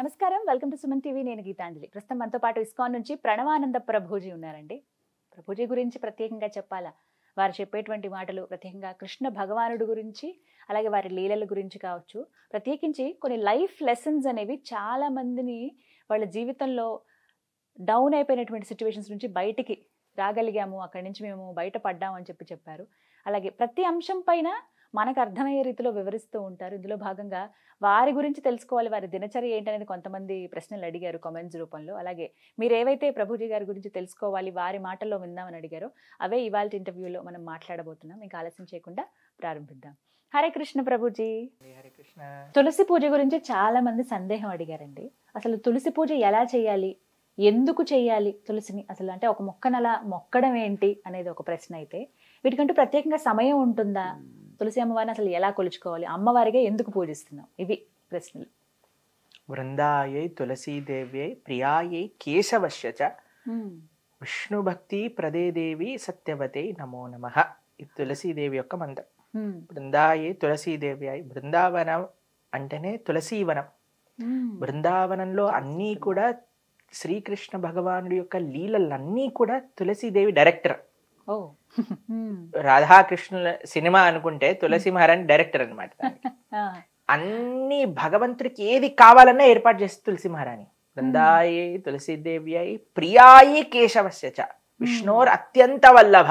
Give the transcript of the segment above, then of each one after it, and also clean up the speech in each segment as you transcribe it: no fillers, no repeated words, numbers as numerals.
నమస్కారం, welcome to Suman TV. నేను గీతాంజలి. ప్రస్తుతం మనతో పాటు ఇస్కాన్ నుంచి ప్రణవానంద ప్రభుజీ ఉన్నారండి. ప్రభుజీ గురించి ప్రత్యేకంగా చెప్పాలా, వారు చెప్పేటువంటి మాటలు ప్రత్యేకంగా కృష్ణ భగవానుడు గురించి, అలాగే వారి లీలల గురించి కావచ్చు, ప్రత్యేకించి కొన్ని లైఫ్ లెసన్స్ అనేవి చాలా మందిని వాళ్ళ జీవితంలో డౌన్ అయిపోయినటువంటి సిచ్యువేషన్స్ నుంచి బయటికి రాగలిగాము, అక్కడి నుంచి మేము బయటపడ్డాము అని చెప్పారు. అలాగే ప్రతి అంశం పైన మనకు అర్థమయ్యే రీతిలో వివరిస్తూ ఉంటారు. ఇందులో భాగంగా వారి గురించి తెలుసుకోవాలి, వారి దినచర్య ఏంటనేది కొంతమంది ప్రశ్నలు అడిగారు కామెంట్స్ రూపంలో. అలాగే మీరు ఏవైతే ప్రభుజీ గారి గురించి తెలుసుకోవాలి, వారి మాటల్లో విందామని అడిగారో అవే ఇవాళ ఇంటర్వ్యూలో మనం మాట్లాడబోతున్నాం. ఇంకా ఆలస్యం చేయకుండా ప్రారంభిద్దాం. హరే కృష్ణ ప్రభుజీ. హరే కృష్ణ. తులసి పూజ గురించి చాలా మంది సందేహం అడిగారండి. అసలు తులసి పూజ ఎలా చేయాలి, ఎందుకు చేయాలి తులసిని, అసలు అంటే ఒక మొక్కను అలా మొక్కడం ఏంటి అనేది ఒక ప్రశ్న అయితే, వీటికంటూ ప్రత్యేకంగా సమయం ఉంటుందా, తులసి అమ్మవారిని అసలు ఎలా కొలుచుకోవాలి, అమ్మవారిగా ఎందుకు పూజిస్తున్నాం, ఇవి ప్రశ్నలు. వృందాయై తులసీదేవ్యై ప్రియాయై కేశవశ్య చ విష్ణు భక్తి ప్రదే దేవి సత్యవతే నమో నమః. ఇది తులసీదేవి యొక్క మంత్రం. బృందాయై తులసీదేవ్యై, బృందావనం అంటేనే తులసీవనం. బృందావనంలో అన్నీ కూడా శ్రీకృష్ణ భగవానుడి యొక్క లీలలన్నీ కూడా తులసీదేవి డైరెక్టర్. రాధాకృష్ణుల సినిమా అనుకుంటే తులసి మహారాణి డైరెక్టర్ అనమాట. అన్ని భగవంతుడికి ఏది కావాలన్నా ఏర్పాటు చేస్తే తులసి మహారాణి. బృందాయే తులసీదేవ్యై ప్రియాయే కేశవస్య చ విష్ణోర్ అత్యంత వల్లభ.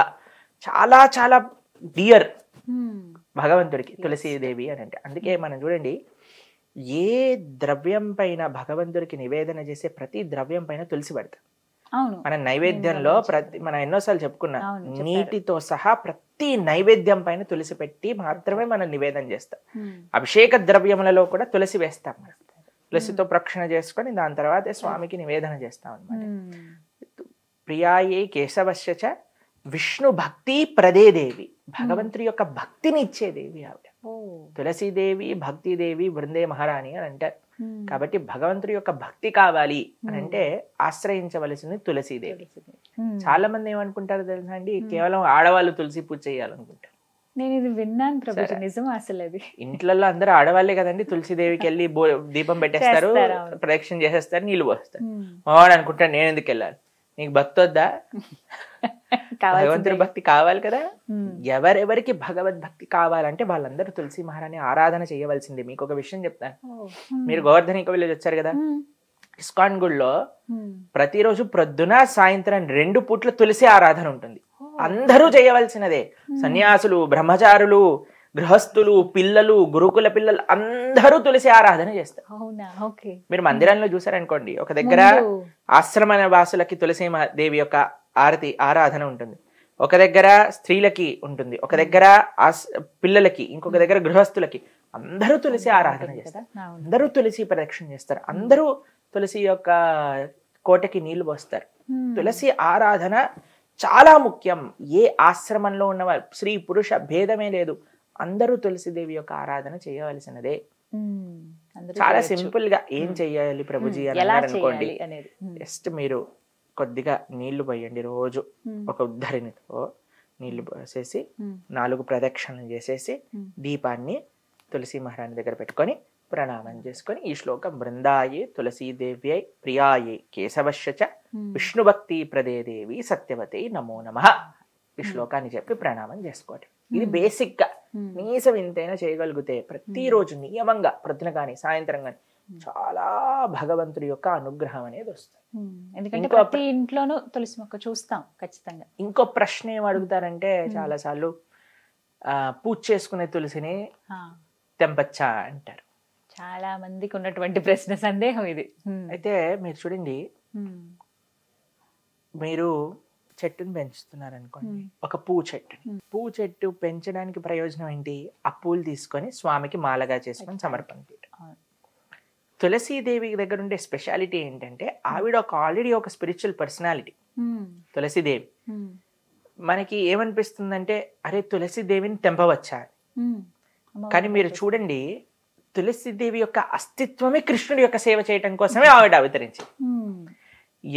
చాలా చాలా డియర్ భగవంతుడికి తులసీదేవి అని అంటే. అందుకే మనం చూడండి, ఏ ద్రవ్యం పైన భగవంతుడికి నివేదన చేసే ప్రతి ద్రవ్యం పైన తులసి పెడతాం. మన నైవేద్యంలో మనం ఎన్నోసార్లు చెప్పుకున్నాం, నీటితో సహా ప్రతి నైవేద్యం పైన తులసి పెట్టి మాత్రమే మనం నివేదన చేస్తాం. అభిషేక ద్రవ్యములలో కూడా తులసి వేస్తాం. తులసితో ప్రక్షణ చేసుకొని దాని తర్వాత స్వామికి నివేదన చేస్తాం అనమాట. ప్రియాయే కేశవశ్య చ విష్ణు భక్తి ప్రదే దేవి. భగవంతుడి యొక్క భక్తిని ఇచ్చే దేవి ఆవిడ. తులసీదేవి భక్తిదేవి బృందే మహారాణి అని అంటారు. కాబట్టి భగవంతుడి యొక్క భక్తి కావాలి అని అంటే ఆశ్రయించవలసింది తులసీదేవి. చాలా మంది ఏమనుకుంటారు తెలుసా అండి, కేవలం ఆడవాళ్ళు తులసి పూజ చేయాలనుకుంటారు. నేను ఇది విన్నాను ప్రభుజీ, నిజం అసలు అది. ఇంట్లో అందరూ ఆడవాళ్లే కదండి. తులసీదేవికి వెళ్ళి దీపం పెట్టేస్తారు, ప్రదక్షిణ చేసేస్తారు, నీళ్లు పోస్తారు. మావాడు అనుకుంటాడు, నేను ఎందుకు వెళ్ళాలి, నీకు భక్తి వద్దా? భగవంతుడి భక్తి కావాలి కదా. ఎవరెవరికి భగవద్భక్తి కావాలంటే వాళ్ళందరూ తులసి మహారాణి ఆరాధన చేయవలసిందే. మీకు ఒక విషయం చెప్తాను. మీరు గోవర్ధనిక విలేజ్ వచ్చారు కదా, ఇస్కాన్ గుడిలో ప్రతిరోజు ప్రొద్దున సాయంత్రం 2 పూట్ల తులసి ఆరాధన ఉంటుంది. అందరూ చేయవలసినదే. సన్యాసులు, బ్రహ్మచారులు, గృహస్థులు, పిల్లలు, గురుకుల పిల్లలు అందరూ తులసి ఆరాధన చేస్తారు. మీరు మందిరంలో చూసారనుకోండి, ఒక దగ్గర ఆశ్రమ వాసులకి తులసి దేవి యొక్క ఆరాధన ఉంటుంది, ఒక దగ్గర స్త్రీలకి ఉంటుంది, ఒక దగ్గర పిల్లలకి, ఇంకొక దగ్గర గృహస్థులకి. అందరూ తులసి ఆరాధన చేస్తారు, అందరూ తులసి ప్రదక్షిణ చేస్తారు, అందరూ తులసి యొక్క కోటకి నీళ్లు పోస్తారు. తులసి ఆరాధన చాలా ముఖ్యం. ఏ ఆశ్రమంలో ఉన్న స్త్రీ పురుష భేదమే లేదు, అందరూ తులసిదేవి యొక్క ఆరాధన చేయవలసినదే. చాలా సింపుల్ గా ఏం చెయ్యాలి ప్రభుజీ అని అనుకోండి, జస్ట్ మీరు కొద్దిగా నీళ్లు పోయండి. రోజు ఒక ఉద్ధరినితో నీళ్లు పోసేసి 4 ప్రదక్షిణలు చేసేసి దీపాన్ని తులసి మహారాణి దగ్గర పెట్టుకొని ప్రణామం చేసుకొని ఈ శ్లోకం బృందాయే తులసీదేవ్యై ప్రియాయే కేశవశ్య చ విష్ణు భక్తి ప్రదే దేవి సత్యవతే నమో నమః ఈ శ్లోకాన్ని చెప్పి ప్రణామం చేసుకోండి. ఇది బేసిక్ గా నీస వింతైనా చేయగలిగితే ప్రతిరోజు నియమంగా ప్రొద్దున కానీ సాయంత్రం కానీ చాలా భగవంతుడి యొక్క అనుగ్రహం అనేది వస్తుంది. ఎందుకంటే ప్రతి ఇంట్లోనూ తులసి మొక్క చూస్తాం ఖచ్చితంగా. ఇంకో ప్రశ్న ఏం అడుగుతారంటే, చాలా సార్లు పూజ చేసుకునే తులసిని తెంపచ్చా అంటారు. చాలా మందికి ఉన్నటువంటి ప్రశ్న, సందేహం ఇది. అయితే మీరు చూడండి, మీరు చెట్టుని పెంచుతున్నారు అనుకోండి, ఒక పువ్వు చెట్టు పెంచడానికి ప్రయోజనం ఏంటి? ఆ పూలు తీసుకొని స్వామికి మాలగా చేసుకొని సమర్పణ చేయడం. తులసీదేవి దగ్గర ఉండే స్పెషాలిటీ ఏంటంటే, ఆవిడ ఆల్రెడీ ఒక స్పిరిచువల్ పర్సనాలిటీ తులసీదేవి. మనకి ఏమనిపిస్తుందంటే, అరే తులసీదేవిని తెంపవచ్చా? కానీ మీరు చూడండి, తులసీదేవి యొక్క అస్తిత్వమే కృష్ణుడి యొక్క సేవ చేయటం కోసమే ఆవిడ అవతరించింది.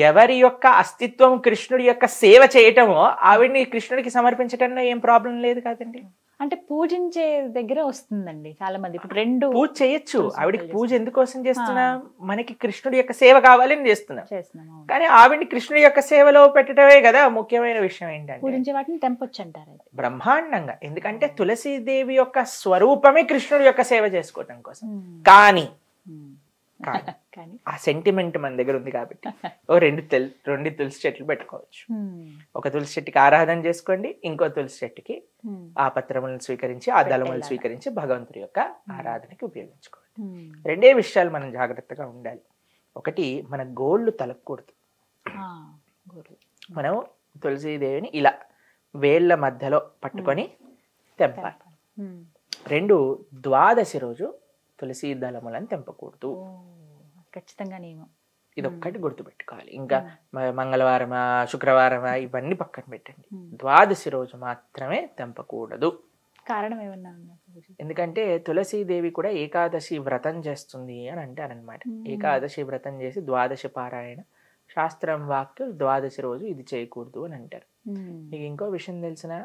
ఎవరి యొక్క అస్తిత్వం కృష్ణుడి యొక్క సేవ చేయటమో ఆవిడ్ని కృష్ణుడికి సమర్పించటంలో ఏం ప్రాబ్లం లేదు కదండి. అంటే పూజించే దగ్గర వస్తుందండి చాలా మంది. ఇప్పుడు 2 పూజ చేయొచ్చు. తులసి ఆవిడకి మొక్కలు పూజ ఎందుకోసం చేస్తున్నా, మనకి కృష్ణుడి యొక్క సేవ కావాలని చేస్తున్నాం. చేస్తున్నాం. అవును. కానీ ఆవిడ్ని కృష్ణుడి యొక్క సేవలో పెట్టడమే కదా ముఖ్యమైన విషయం. ఏంటంటే పూజించే వాటిని తెంపొచ్చు అంటారు అది. బ్రహ్మాండంగా. ఎందుకంటే తులసీదేవి యొక్క స్వరూపమే కృష్ణుడి యొక్క సేవ చేసుకోవటం కోసం. కానీ కానీ ఆ సెంటిమెంట్ మన దగ్గర ఉంది కాబట్టి ఓ రెండు తులసి చెట్లు పెట్టుకోవచ్చు. ఒక తులసి చెట్టుకి ఆరాధన చేసుకోండి, ఇంకో తులసి చెట్టుకి ఆ పత్రములను స్వీకరించి, ఆ దళములను స్వీకరించి భగవంతుడి యొక్క ఆరాధనకి ఉపయోగించుకోండి. 2 విషయాలు మనం జాగ్రత్తగా ఉండాలి. ఒకటి, మన గోళ్ళు తలకూడదు. మనం తులసీదేవిని ఇలా వేళ్ల మధ్యలో పట్టుకొని తెంపాలి. 2, ద్వాదశి రోజు తులసి దళములను తెంపకూడదు. ఖచ్చితంగా నియమం. ఇదొక్కటి గుర్తుపెట్టుకోవాలి. ఇంకా మంగళవారమా శుక్రవారమా ఇవన్నీ పక్కన పెట్టండి. ద్వాదశి రోజు మాత్రమే తెంపకూడదు. కారణం ఏమన్నా? ఎందుకంటే తులసీదేవి కూడా ఏకాదశి వ్రతం చేస్తుంది అని అంటారనమాట. ఏకాదశి వ్రతం చేసి ద్వాదశి పారాయణ, శాస్త్రం వాక్కు ద్వాదశి రోజు ఇది చేయకూడదు అని అంటారు. మీకు ఇంకో విషయం తెలిసిన,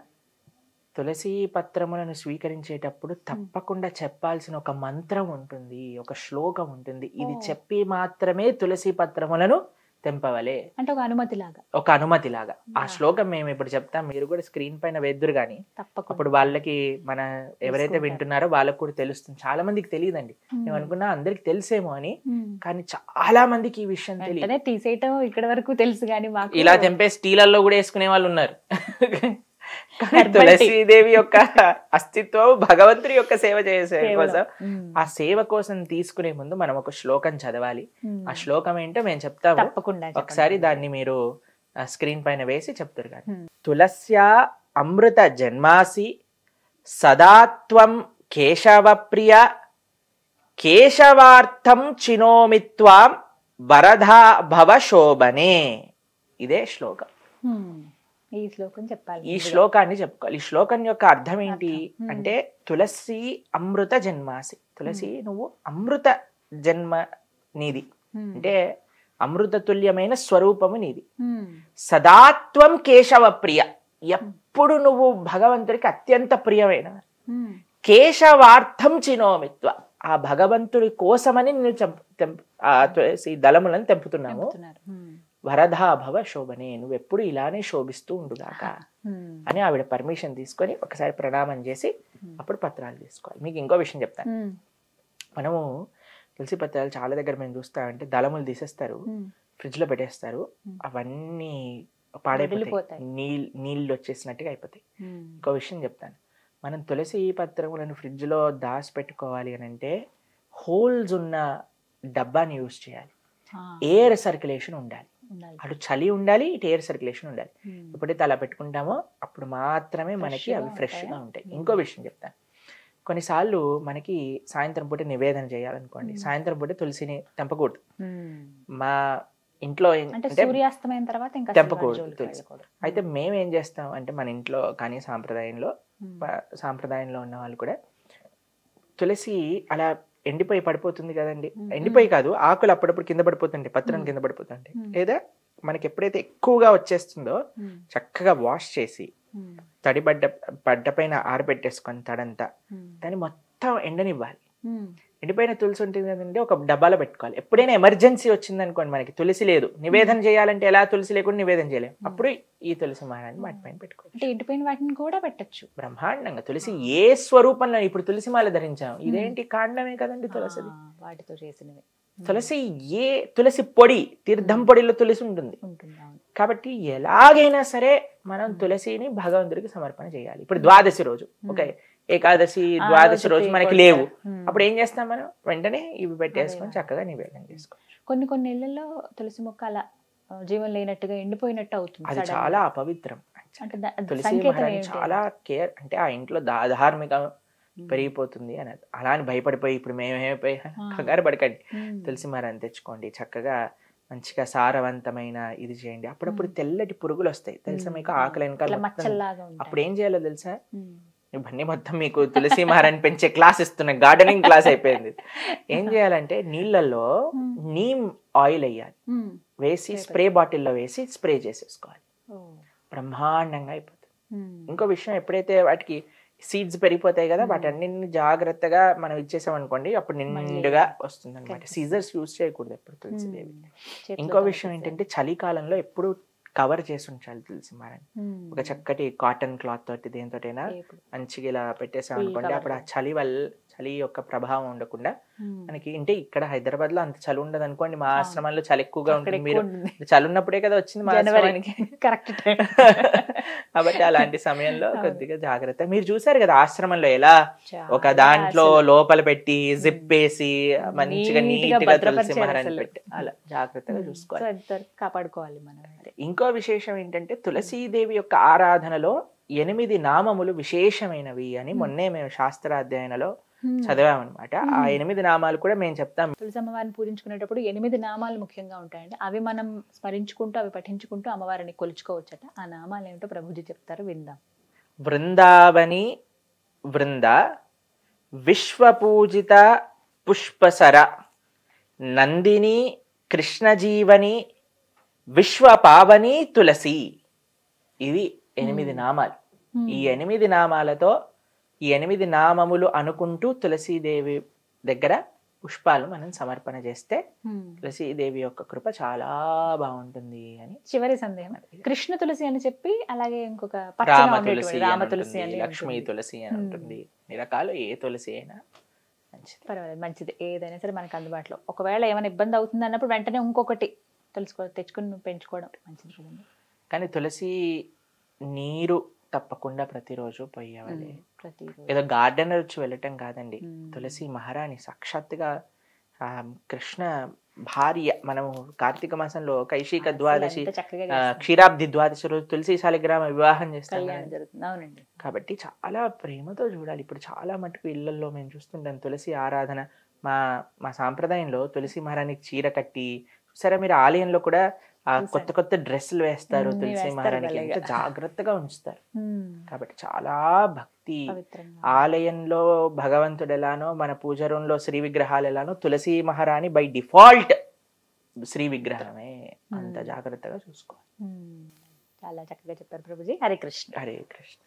తులసి పత్రములను స్వీకరించేటప్పుడు తప్పకుండా చెప్పాల్సిన ఒక మంత్రం ఉంటుంది, ఒక శ్లోకం ఉంటుంది. ఇది చెప్పి మాత్రమే తులసి పత్రములను తెంపవలే. అంటే ఒక అనుమతి లాగా. ఆ శ్లోకం మేము ఇప్పుడు చెప్తాం, మీరు కూడా స్క్రీన్ పైన వేద్దురు గాని అప్పుడు వాళ్ళకి, మన ఎవరైతే వింటున్నారో వాళ్ళకి కూడా తెలుస్తుంది. చాలా మందికి తెలియదండి. మేము అనుకున్నా అందరికి తెలుసేమో అని, కానీ చాలా మందికి ఈ విషయం తెలియదు. తీసేయటం ఇక్కడ వరకు తెలుసు కానీ ఇలా తెంపే స్టీలల్లో కూడా వేసుకునే వాళ్ళు ఉన్నారు. తులసీదేవి యొక్క అస్తిత్వం భగవంతుడి యొక్క సేవ చేసే కోసం, ఆ సేవ కోసం తీసుకునే ముందు మనం ఒక శ్లోకం చదవాలి. ఆ శ్లోకం ఏంటో మేము చెప్తాము, తప్పకుండా ఒకసారి దాన్ని మీరు స్క్రీన్ పైన వేసి చెప్తారు. కానీ తులస్యా అమృత జన్మాసి సదాత్వం కేశవ ప్రియ కేశవార్థం చినోమిత్వాం వరధా భవ శోభనే. ఇదే శ్లోకం. ఈ శ్లోకం చెప్పాలి. ఈ శ్లోకాన్ని చెప్పుకోవాలి. ఈ శ్లోకం యొక్క అర్థం ఏంటి అంటే, తులసి అమృత జన్మాసి. తులసి, నువ్వు అమృత జన్మ నీది, అంటే అమృత తుల్యమైన స్వరూపము నీది. సదాత్వం కేశవ ప్రియ, ఎప్పుడు నువ్వు భగవంతుడికి అత్యంత ప్రియమైన. కేశవార్థం చినోమిత్వ, ఆ భగవంతుడి కోసమని నేను తులసి దళములను తెంపుతున్నాము. వరధా భవ శోభనే, నువ్వు ఎప్పుడు ఇలానే శోభిస్తూ ఉండుగాక అని ఆవిడ పర్మిషన్ తీసుకొని ఒకసారి ప్రణామం చేసి అప్పుడు పత్రాలు తీసుకోవాలి. మీకు ఇంకో విషయం చెప్తాను. మనము తులసి పత్రాలు చాలా దగ్గర మేము చూస్తామంటే దళములు తీసేస్తారు, ఫ్రిడ్జ్ లో పెట్టేస్తారు, అవన్నీ పాడైపోతాయి, నీళ్ళు వచ్చేసినట్టుగా అయిపోతాయి. ఇంకో విషయం చెప్తాను, మనం తులసి పత్రములను ఫ్రిడ్జ్ లో దాచి పెట్టుకోవాలి అని అంటే హోల్స్ ఉన్న డబ్బాని యూజ్ చేయాలి. ఎయిర్ సర్క్యులేషన్ ఉండాలి, అటు చలి ఉండాలి, ఇటు ఎయిర్ సర్క్యులేషన్ ఉండాలి. ఎప్పుడైతే అలా పెట్టుకుంటామో అప్పుడు మాత్రమే మనకి అవి ఫ్రెష్ గా ఉంటాయి. ఇంకో విషయం చెప్తాను, కొన్నిసార్లు మనకి సాయంత్రం పూట నివేదన చేయాలనుకోండి, సాయంత్రం పూట తులసిని తెంపకూడదు. మా ఇంట్లో సూర్యాస్తమయం తర్వాత తెంపకూడదు తులసి. అయితే మేము ఏం చేస్తాం అంటే, మన ఇంట్లో కానీ సాంప్రదాయంలో ఉన్న వాళ్ళు కూడా తులసి అలా ఎండిపోయి పడిపోతుంది కదండి, ఎండిపోయి కాదు, ఆకులు అప్పుడప్పుడు కింద పడిపోతుంటాయి, పత్రం కింద పడిపోతుంటాయి. లేదా మనకి ఎప్పుడైతే ఎక్కువగా వచ్చేస్తుందో చక్కగా వాష్ చేసి తడి బడ్డ పైన ఆరబెట్టేసుకొని తడంతా దాన్ని మొత్తం ఎండనివ్వాలి. ఎండిపోయిన తులసి ఉంటుంది కదండి, ఒక డబ్బాలో పెట్టుకోవాలి. ఎప్పుడైనా ఎమర్జెన్సీ వచ్చింది అనుకోండి, మనకి తులసి లేదు, నివేదన చేయాలంటే ఎలా తులసి లేకుండా నివేదన చేయలేము, అప్పుడు ఈ తులసి మాలని వాటి పైన పెట్టుకోవచ్చు. ఎండిపోయిన వాటిని కూడా పెట్టచ్చు బ్రహ్మాండంగా. తులసి ఏ స్వరూపంలో, ఇప్పుడు తులసి మాల ధరించాం, ఇదేంటి కాండమే కదండి తులసిది, వాటితో చేసినవి. తులసి తులసి పొడి, తీర్థం పొడిలో తులసి ఉంటుంది కాబట్టి ఎలాగైనా సరే మనం తులసిని భగవంతుడికి సమర్పణ చేయాలి. ఇప్పుడు ద్వాదశి రోజు, ఓకే, ఏకాదశి ద్వాదశి రోజు మనకి లేవు, అప్పుడు ఏం చేస్తాం మనం, వెంటనే ఇవి పెట్టేసుకొని చక్కగా నివేదన చేసుకోవచ్చు. కొన్ని ఇళ్లలో తులసి మొక్క అలా జీవం లేనట్టుగా ఎండిపోయినట్టు అవుతుంది, అది చాలా అపవిత్రం. తులసి చాలా కేర్, అంటే ఆ ఇంట్లో ధార్మిక పెరిగిపోతుంది అని. అలా అని భయపడిపోయి ఇప్పుడు మేమేమైపోయి కంగారు పడకండి, తులసి మరాన్ని తెచ్చుకోండి, చక్కగా మంచిగా సారవంతమైన ఇది చేయండి. అప్పుడప్పుడు తెల్లటి పురుగులు వస్తాయి తెలుసా మీకు, ఆకలి వెనకాల. అప్పుడు ఏం చేయాలో తెలుసా, ఇవన్నీ మొత్తం మీకు తులసి మహారాన్ని పెంచే క్లాస్ ఇస్తున్నా, గార్డెనింగ్ క్లాస్ అయిపోయింది. ఏం చేయాలంటే నీళ్ళల్లో నీమ్ ఆయిల్ వేయాలి, వేసి స్ప్రే బాటిల్లో వేసి స్ప్రే చేసేసుకోవాలి, బ్రహ్మాండంగా అయిపోతుంది. ఇంకో విషయం, ఎప్పుడైతే వాటికి సీడ్స్ పెరిగిపోతాయి కదా, వాటన్నిటిని జాగ్రత్తగా మనం ఇచ్చేసాం అనుకోండి, అప్పుడు నిండుగా వస్తుంది అనమాట. సీజర్స్ యూజ్ చేయకూడదు ఎప్పుడు తులసిదేవి. ఇంకో విషయం ఏంటంటే చలికాలంలో ఎప్పుడు కవర్ చేసి ఉంచాలి తులసి మాలని. ఒక చక్కటి కాటన్ క్లాత్ తోటి దేనితోటైనా మంచిగా ఇలా పెట్టేసాం అనుకోండి, అప్పుడు ఆ చలి యొక్క ప్రభావం ఉండకుండా మనకి. అంటే ఇక్కడ హైదరాబాద్ లో అంత చలి ఉండదు అనుకోండి, మా ఆశ్రమంలో చలి ఎక్కువగా ఉంటుంది. మీరు చలి ఉన్నప్పుడే కదా వచ్చింది మా ఆశ్రమానికి, కరెక్ట్ టైం. కాబట్టి అలాంటి సమయంలో కొద్దిగా జాగ్రత్త. మీరు చూసారు కదా ఆశ్రమంలో ఎలా ఒక దాంట్లో లోపల పెట్టి జిప్ వేసి మంచిగా నీట్గా తులసి మహారాణి పెట్టి అలా జాగ్రత్తగా చూసుకోవాలి, కాపాడుకోవాలి మనం. ఇంకో విశేషం ఏంటంటే తులసీదేవి యొక్క ఆరాధనలో 8 నామములు విశేషమైనవి అని మొన్నే మేము శాస్త్రాధ్యయనలో చదివామన్నమాట. ఆ 8 నామాలు కూడా మేము చెప్తాం. తులసి అమ్మవారిని పూజించుకునేటప్పుడు 8 నామాలు ముఖ్యంగా ఉంటాయండి. అవి మనం స్మరించుకుంటూ అవి పఠించుకుంటూ అమ్మవారిని కొలుచుకోవచ్చట. ఆ నామాలు ఏమిటో ప్రభుజీ చెప్తారు, విందాం. బృందావని బృంద, విశ్వపూజిత పుష్పసర, నందిని కృష్ణజీవని, విశ్వపావని తులసి. ఇవి 8 నామాలు. ఈ 8 నామాలతో ఈ 8 నామములు అనుకుంటూ తులసీదేవి దగ్గర పుష్పాలు మనం సమర్పణ చేస్తే తులసీదేవి యొక్క కృప చాలా బాగుంటుంది అని. చివరి సందేహం, కృష్ణ తులసి అని చెప్పి అలాగే ఇంకొక రామ తులసి అని, లక్ష్మీ తులసి అని ఉంటుంది. అన్ని రకాలు ఏ తులసి అయినా మంచిది, పర్వాలేదు, మంచిది. ఏదైనా సరే మనకు అందుబాటులో. ఒకవేళ ఏమైనా ఇబ్బంది అవుతుంది అన్నప్పుడు వెంటనే ఇంకొకటి తెచ్చుకుని పెంచుకోవడం మంచిది కదండి. కానీ తులసి నీరు తప్పకుండా ప్రతిరోజు పోయేవాలి. ఏదో గార్డెనర్ వచ్చి వెళ్ళటం కాదండి. తులసి మహారాణి సాక్షాత్తుగా కృష్ణ భార్య. మనము కార్తీక మాసంలో కైశిక ద్వాదశి, క్షీరాబ్ది ద్వాదశి రోజు తులసి శాలిగ్రామ వివాహం చేస్తాం. కాబట్టి చాలా ప్రేమతో చూడాలి. ఇప్పుడు చాలా మటుకు ఇళ్లలో మేము చూస్తుంటాం తులసి ఆరాధన. మా సాంప్రదాయంలో తులసి మహారాణికి చీర కట్టి, సరే మీరు ఆలయంలో కూడా కొత్త కొత్త డ్రెస్సులు వేస్తారు తులసి మహారాణికి, ఎంత జాగ్రత్తగా ఉంచుతారు. కాబట్టి చాలా భక్తి. ఆలయంలో భగవంతుడు ఎలానో, మన పూజ రూంలో శ్రీ విగ్రహాలు ఎలానో, తులసి మహారాణి బై డిఫాల్ట్ శ్రీ విగ్రహమే. అంత జాగ్రత్తగా చూసుకోవాలి. చాలా చక్కగా చెప్పారు ప్రభుజీ. హరే కృష్ణ. హరే కృష్ణ.